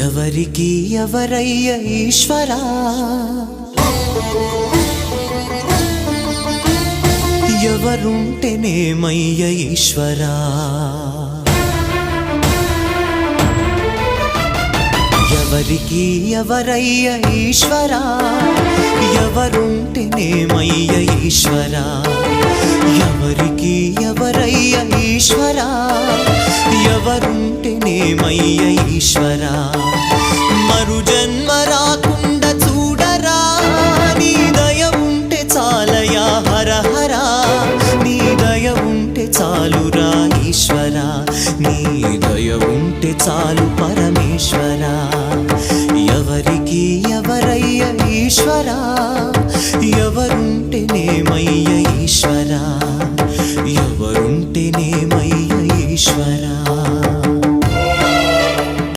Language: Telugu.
ఎవరికి ఎవరయ్య ఈశ్వరా, ఎవరుంటేనేమయ్య ఈశ్వరా, ఎవరికి ఎవరయ్య ఈశ్వరా, ఎవరుంటేనేమయ్య ఈశ్వరా, ఎవరికి ఎవరయ్య ఈశ్వరా, ఎవరుంటేనేమయ్య ఈశ్వరా. మరు జన్మ రాకుండా చూడరా, నీ దయ ఉంటే చాలయా హర హరా, నీ దయ ఉంటే చాలురా ఈశ్వరా, నీ దయ ఉంటే చాలు పరమేశ్వరా. ఎవరికి ఎవరయ్య ఈశ్వరా, ఎవరుంటేనేమయ్య ఈశ్వరా, ఎవరుంటేనేమయ్య ఈశ్వరా.